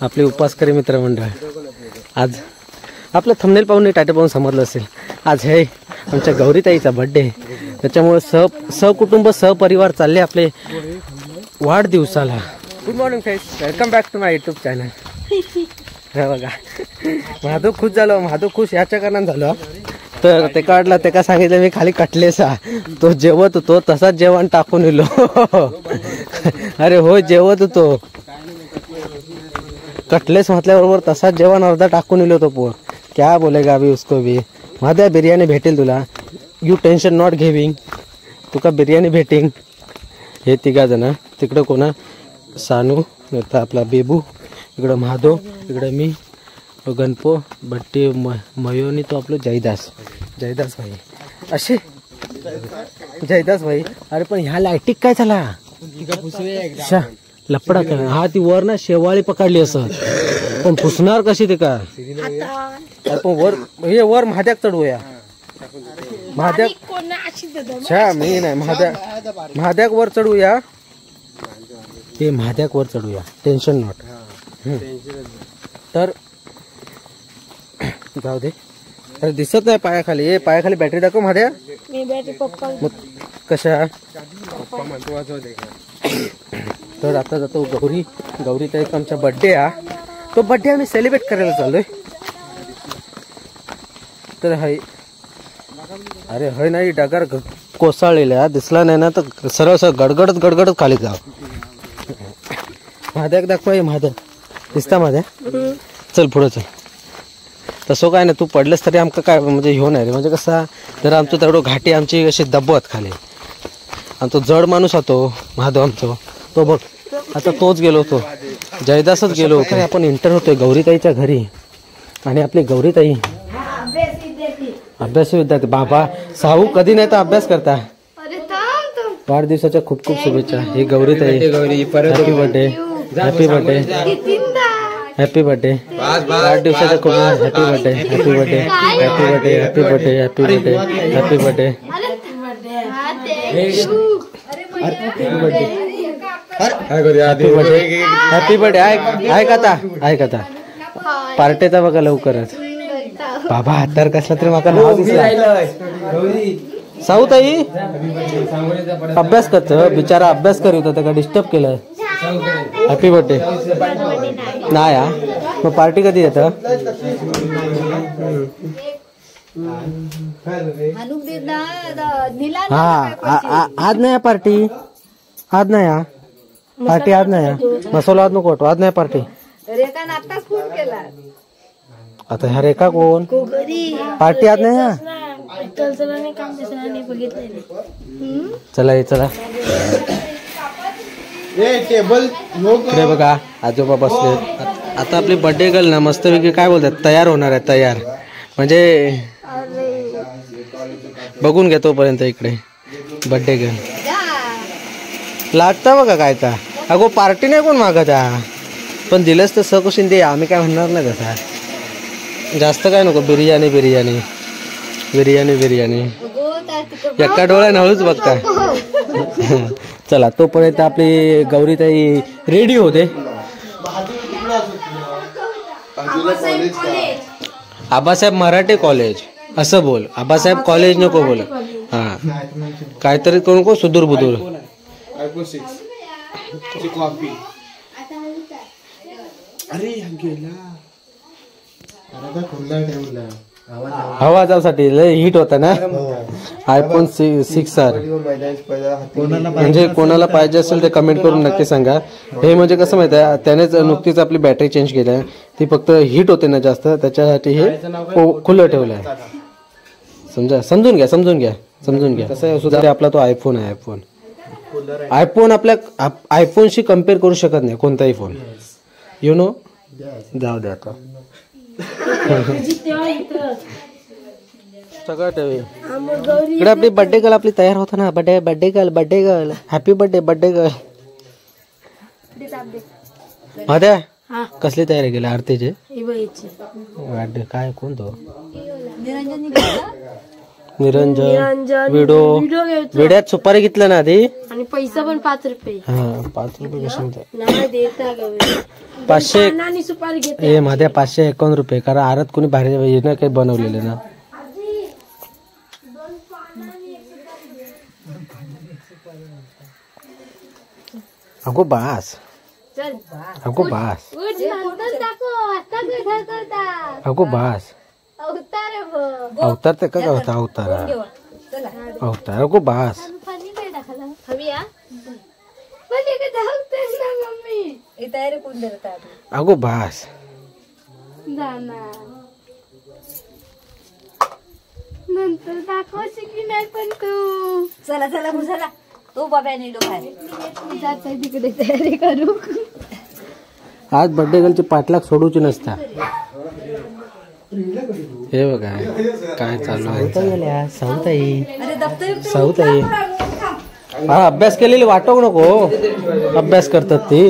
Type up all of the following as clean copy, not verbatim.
आपले उपासकरी मित्रमंडळ. आज आपलं थंबनेल पाहून टायटल पाहून समजलं असेल, आज हे आमच्या गौरीताईचा बर्थडे. त्याच्यामुळे सहकुटुंब सहपरिवार चालले आपले वाढदिवसाला. Good morning friends, welcome back to my YouTube channel. हे बघा, महादू खुश झालो. महादू खुश याच्या कारणानं झालं तर ते काढला, ते का सांगितलं मी खाली कटलेसा. तो जेवत होतो तसाच जेवण टाकून इलो. अरे हो, जेवत होतो कटलेस म्हटल्याबरोबर तसाच जेवण अर्धा टाकून इलो तो पोर. क्या बोलेगा अभी उसको भी. माझ्या बिर्याणी भेटेल तुला, यू टेन्शन नॉट घेविंग. तुका बिर्याणी भेटेल. हे तिघा जण, तिकडं कोणा सानू, आपला बेबू, इकडं महादेव, इकडं मी, गणपो, बट्टी, मयोनी, तो आपलं जयदास भाई. असे जयदास भाई. अरे पण ह्या लाईटिक काय झाला लपडा काय. हा ती वर ना शेवाळी पकडली असं, पण पुसणार कशी ते का. पण वर हे वर महाद्याक चढवूया. महाद्याक मी नाही, महाद्याक वर चढवूया. ते महाद्याक वर चढूया, टेन्शन नॉट. तर जाऊ दे. अरे दिसत नाही पायाखाली. हे पायाखाली बॅटरी दाखव महाद्या. कशा. तर आता जातो गौरीचा एक आमचा बर्थडे हा. तो बर्थडे आम्ही सेलिब्रेट करायला चाललोय. तर हाय, अरे हय नाही, डगार कोसळलेला दिसला नाही ना तर सरळ गडगडत खाली जाव. महाद्याक दाखवा. महाद्या दिसता माझ्या. चल पुढे चल. तसं काय नाही, तू पडलेस तरी आमका काय म्हणजे ह्यो नाही रे. म्हणजे कसा जर आमचं तेवढं घाटी आमची अशी दबवत खाली. आणि तो जड माणूस होतो महादेव आमचा. तो बघ आता तोच गेलो होतो, जयदासच गेलो होतो. आपण इंटर होतोय गौरीताईच्या घरी. आणि आपली गौरीताई अभ्यास विद्यार्थी. बाबा साहू कधी नाही तर अभ्यास करता. वाढदिवसाच्या खूप खूप शुभेच्छा. ही Gauritai. Happy birthday, happy birthday, happy birthday. वाढदिवसाच्या खूप happy birthday, happy birthday, happy birthday, happy birthday, happy birthday, happy birthday, happy birthday. ऐक आता पार्टीचा बघा लवकरच. बाबा हातार कसला तरी माका नाव दिसला. साऊताई अभ्यास करत बिचारा, अभ्यास करीत होता, त्याला डिस्टर्ब केलं. हॅपी बर्थडे नाही हा. मग पार्टी कधी येतं. हा आज नाही पार्टी. आज नाही हा पार्टी. आज नाही मसाला आज नको. आज नाही पार्टी. आता ह्या रेखा कोण. पार्टी आज नाही हा. चला ये चला. इकडे बघा आजोबा बसले. आता आपली बर्थडे गर्ल ना मस्तपैकी काय बोलतात तयार होणार आहे. तयार म्हणजे बघून घ्या तोपर्यंत. इकडे बर्थडे गर्ल लागता बघा काय का. अगो पार्टी नाही कोण मागता, पण दिलंच तर सकुशीन दे. आम्ही काय म्हणणार नाही तसा. जास्त काय नको. बिर्याणी बिर्याणी बिर्याणी बिर्याणी एका डोळ्यानं हळूच बघता. चला तोपर्यंत आपली गौरीताई रेडी होते. आबासाहेब मराठे कॉलेज असं बोल. आबासाहेब कॉलेज नको बोल. हा काहीतरी करू नको सुदूर बुदूर. हवा जासाठी लय हिट होता ना iPhone 6R. म्हणजे कोणाला पाहिजे असेल ते कमेंट करून नक्की सांगा. हे म्हणजे कसं माहिती आहे, त्यानेच नुकतीच आपली बॅटरी चेंज केली आहे. ती फक्त हिट होते ना जास्त, त्याच्यासाठी हे खुलं ठेवलं आहे. समजून घ्या. कसं आहे सुद्धा आपला तो आयफोन आहे. आयफोन आपल्या आयफोनशी कम्पेअर करू शकत नाही कोणताही फोन. You know. जाऊ दे आता सगळं ठेवे. इकडे आपली बर्थडे गर्ल आपली तयार होता ना. Birthday girl happy birthday girl. माझ्या कसली तयारी केली आरतीचे. काय कोण तो निरंजन. विडोत सुपारी घेतलं ना आधी. आणि पैसा पण 5 रुपये. हा 5 रुपये कसे होते? नाही देता गवळी. 500 आणि सुपारी घेते. ए माझ्या 551 रुपये, कारण आरात कोणी बाहेर येणं काही बनवलेलं ना. अगो बास, चल अगो बास, उठ नंतर दाखव. आता काय करता? अगो बास. अवतार बघ. अवतार ते का होता? अवतार अवतार अगो बास. पाणी काय टाकला? हवी या. पण हे काय धावतेस ना मम्मी. हे तयारी कोण देतात? अगो बास. जाना. नंतर दाखवायची की नाही पण तू. चला चला चला. तो बाबा नेलो बाहेर. जाता तिकडे तयारी करू. आज बर्थडे गर्लची पाठलाग सोडूची नसता. हे बघा काय चालू आहे. साऊताई हा अभ्यास केलेली वाटव नको. अभ्यास करतात ती.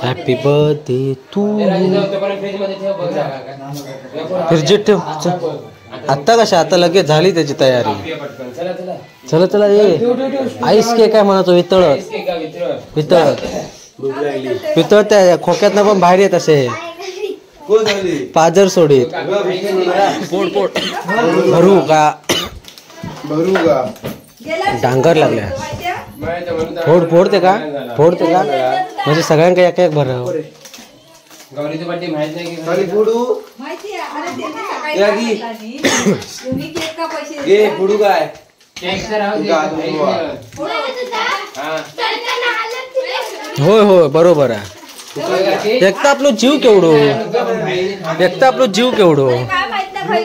Happy birthday to. फ्रिजत ठेव. आता कशा आता लगेच झाली त्याची तयारी. चला चला ये. आईस केक आहे म्हणतो. वितळत वितळत वितळत त्या खोक्यातनं पण बाहेर येत असे. पाजर सोडीत. पोट पोट भरू का डांगर लागल्या. फोडते का फोडते का म्हणजे सगळ्यांका एक एक भराव. गौरीचं बर्थडे माहित नाही की गौरी फोडू माहिती आहे. अरे त्यांनी सकाळी तुम्ही केक का पैसे घे फोडू काय केक तर राहू दे. होय होय बरोबर आहे. एक तर आपलं जीव केवढो. एक तर आपलं जीव केवढो. काय माहित नाही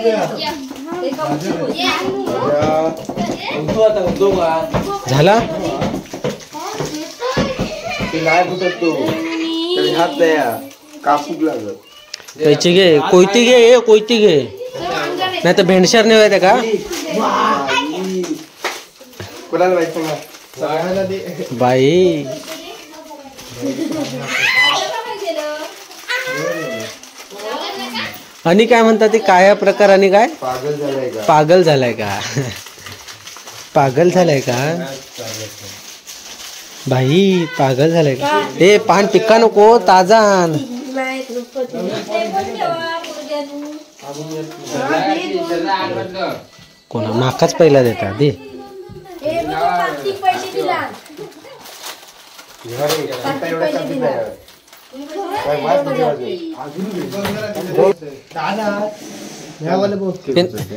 झाला ते नाही फुटत तो तरी हात द्या कापूक लागत. कैची घे. कोयती घे. कोयती घे नाही तर भेंडशार नाही व्हायचं का. कोणाला माहित सांगा बाई. आणि काय म्हणतात ते काय प्रकार. आणि काय पागल झालाय का. पागल झालाय का. पागल झालाय का बाई. पागल झालाय का. ए पान पिक्का नको ताजान. कोणा माकाच पहिला देता दे.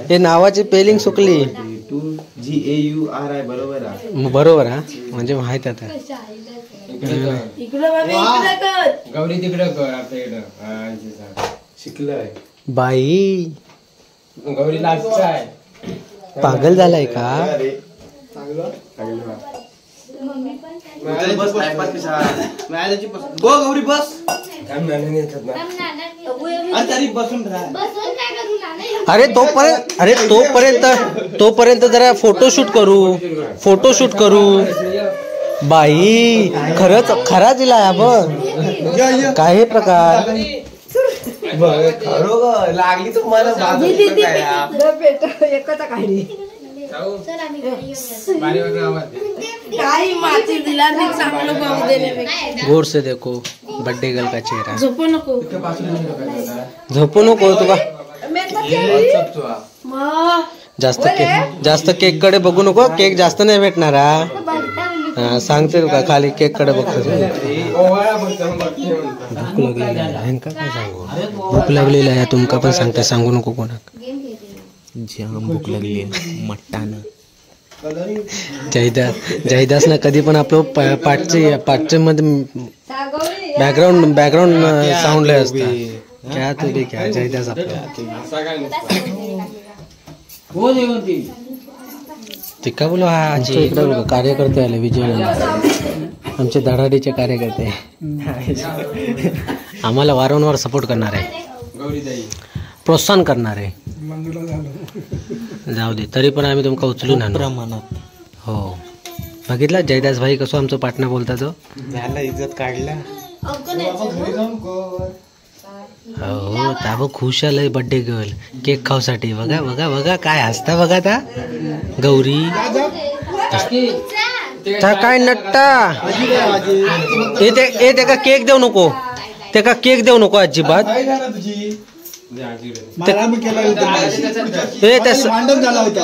हे नावाची पेलिंग सुकली. GAURI बरोबर आहे. बरोबर हा म्हणजे माहित आता. गौरी तिकडं कर आपल्या इकडं शिकलाय बाई. गौरी लास्ट आहे. पागल झालाय का. बस टाइमपास कशा मिळाल्याची बस गो गौरी बस. तरी बसून राहा. तोपर्यंत जरा फोटोशूट करू. बाई खरंच खरा दिलाय बघ. काय प्रकार लागली तुम्हाला गोर से देखो बर्थडे गर्ल का चेहरा. झोपू नको. झोपू नको तुका. जास्त केक कडे बघू नको. केक जास्त नाही भेटणार हा. सांगते तुका खाली केक कडे बघतो. भूक लागलेली काय सांगू. भूक लागलेली आहे तुमका पण सांगते. सांगू नको कोणाक. जाम भूक लागली मट्टान. जयदास ना कधी पण आपलं पाठचे मध्ये बॅकग्राऊंड साऊंड लय असतात. क्या तुझे क्या जयदास आपल्या ते का बोलो. हा आमच्या इकडे कार्यकर्ते आले. विजय आमचे धडाडीचे कार्यकर्ते आम्हाला वारंवार सपोर्ट करणार आहे. प्रोत्साहन करणार आहे. जाऊ दे तरी पण आम्ही तुमका उचलून आणू. हो बघितला जयदास भाई कसं आमचं पाटणा बोलता. तो इज्जत काढला. हो ताबो खुश आलंय बर्थडे गर्ल केक खाऊसाठी. बघा बघा बघा काय हसता बघा ता गौरी. काय नट्टा ए ते का केक देऊ नको. ते का केक देऊ नको अजिबात.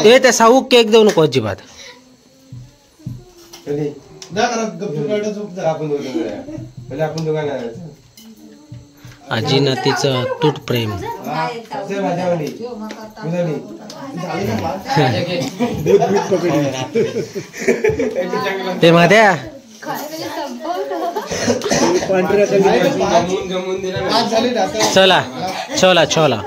ए त्या साऊ केक देऊ नको अजिबात. आजी नातीचं अतूट प्रेम. ते माद्या चला चला चला.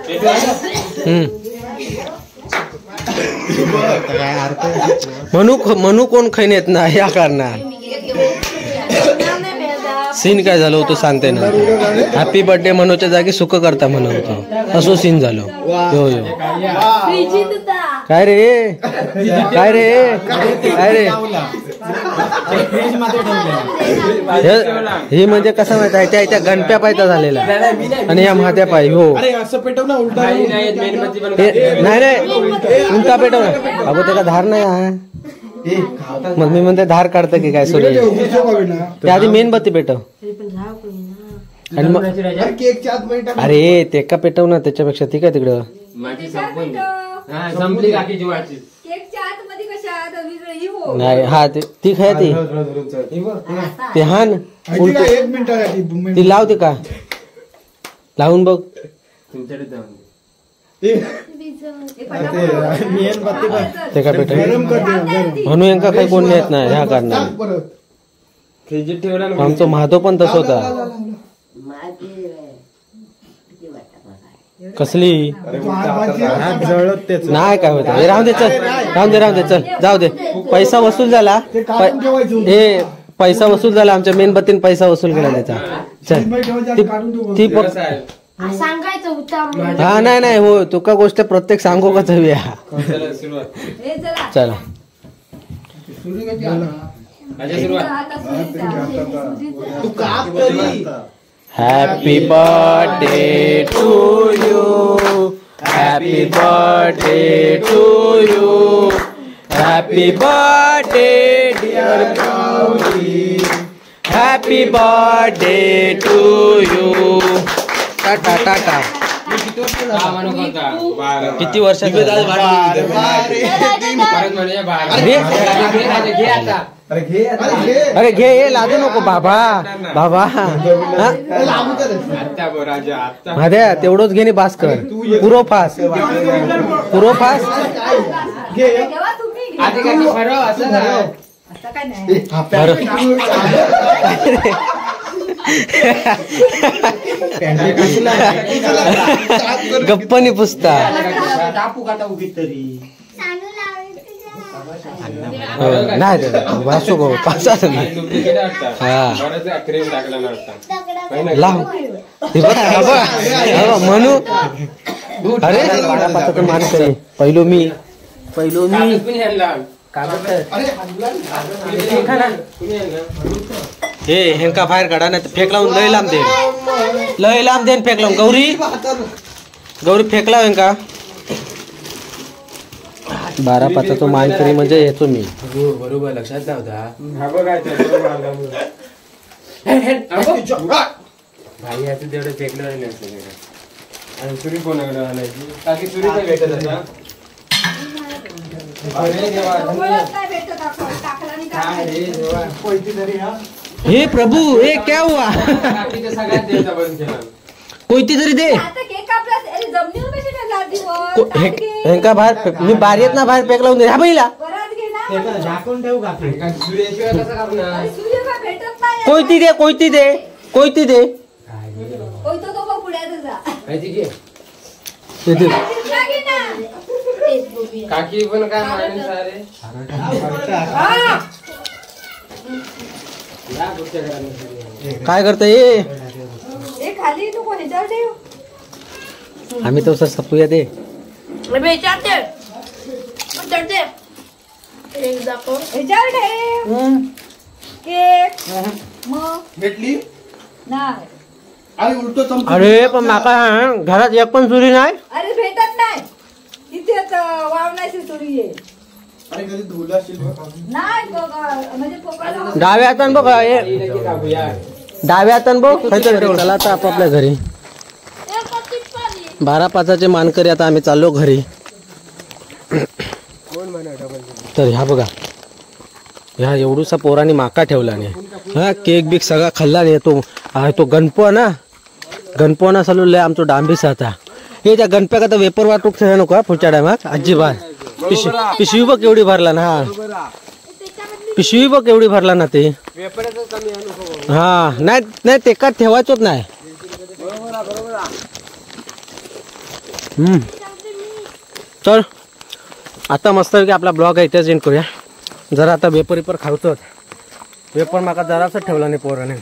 म्हणू कोण खाईन येत ना या कारणात. सीन काय झालं होतं सांगते ना. हॅपी बर्थडे मनोच्या जागी सुख करता म्हणत होतो असो सीन झालो. यो यो काय रे काय रे काय रे. हे म्हणजे कसं माहित आहे त्या गणप्या पायता झालेला आणि या म्हात्या पाय. हो नाही नाही उलटा पेटव ना. अगो त्याला धार नाही आहे. मग मी म्हणते धार काढतं की काय सूर्य. ते आधी मेणबत्ती पेटव आणि मग अरे ते का पेटव ना. त्याच्यापेक्षा ती काय तिकडं नाही. हा ती खाय ती हान ती लावते का लावून बघ. ते का पेटव म्हणून यांका काही कोण येत नाही ह्या कारणाने. आमचं महादेव पण तसं होता. कसली नाही काय होत. राहून दे चल राहून दे चल जाऊ दे. पैसा वसूल झाला. हे पैसा वसूल झाला. आमच्या मेणबत्तीने पैसा वसूल केला त्याचा. चल ती हा नाही नाही हो तुका गोष्ट प्रत्येक सांगू का हवी. चला happy birthday to you. Happy birthday to you. Happy birthday dear Gauri. Happy birthday to you. Tata tata. किती वर्षात अरे घे लादू नको बाबा बाबा. माझ्या तेवढंच घेणे भास्कर पुरो फास पुरो फास. गप्पनी पुसता नाही वासू गो पाचा लाव म्हणू. अरे पाचा मान करी पहिलो मी हे हेंका बाहेर काढा नाही फेक लावून लय लांब देन फेक लावून. गौरी फेक लाव हेंका. 12 तो मानकरी म्हणजे येतो मी. बरोबर लक्षात नव्हता. भाई आता तेवढं फेकलं आणि सुरी कोणाकडे आणायची ताकी सुरी काय भेटत आता. हे प्रभु हे क्या हुआ. कोयती तरी दे. हेंका बाहेर मी बाहेर ना बाहेर फेक लावून दे. हा पहिला कोयती दे कोयती दे कोयती दे. काकी पण काय माणूस सारे काय करतोय. आम्ही तो सपूया दे. भेटली अरे उलटो चमचा. अरे पण माका घरात एक पण चुरी नाही. अरे भेटत नाही इथेच वावण्याची चोरी आहे. अरे कधी धुला असेल बघ. नाही म्हणजे पोकळा डाव्या हातान बघ डाव्या हातान बघ चला आता आपापल्या घरी. 12-5चे मानकरी आता आम्ही चाललो घरी. तर ह्या बघा ह्या एवढूसा पोरांनी माका ठेवला नाही. हा केक बिक सगळा खाल्ला नाही. तो गणपो ना चालू लय आमचं डांबीस आता. हे त्या गणप्याक आता वेपर वाटूक खेळा नको हा पुढच्या टायमात अजिबात. पिशवी बघ एवढी भरला ना. हा पिशवी बघ एवढी भरला ना ते. हा नाही ते का ठेवायचोच नाही. तर आता मस्त की आपला ब्लॉग आहे इथेच एंड करूया. जरा आता वेपर खावतो. वेपर माका जरासं ठेवला नाही पोराने.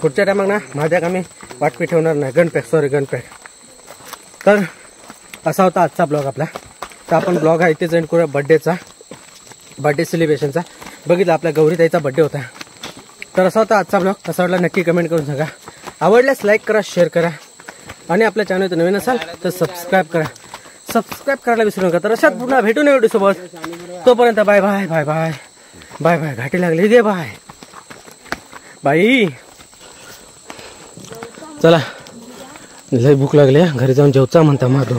पुढच्या टायमाक ना माझ्याक आम्ही वाटपी ठेवणार नाही. गणपॅक. तर असा होता आजचा ब्लॉग आपला. तर आपण ब्लॉग आहे इथेच एंड करूया. बड्डे सेलिब्रेशनचा. बघितलं आपल्या गौरीताईचा बड्डे होता. तर असा होता आजचा ब्लॉग. कसा वाटला नक्की कमेंट करून सांगा. आवडल्यास लाईक करा, शेअर करा आणि आपल्या चॅनलवर नवीन असाल तर सबस्क्राईब करा. सबस्क्राईब करायला विसरू नका. तर अशात पुन्हा भेटू नये व्हिडिओ सोबत. तोपर्यंत bye bye bye bye bye bye. घाटी लागली गे बाय बाई. चला लय भूक लागली. घरी जाऊन जेवचा म्हणता माधव.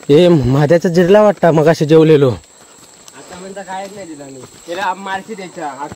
हे माझ्याचा जिरला वाटता मगाशी जेवलेलो. आता म्हणता कायच नाही दिला मी त्याला मार्की द्यायचा.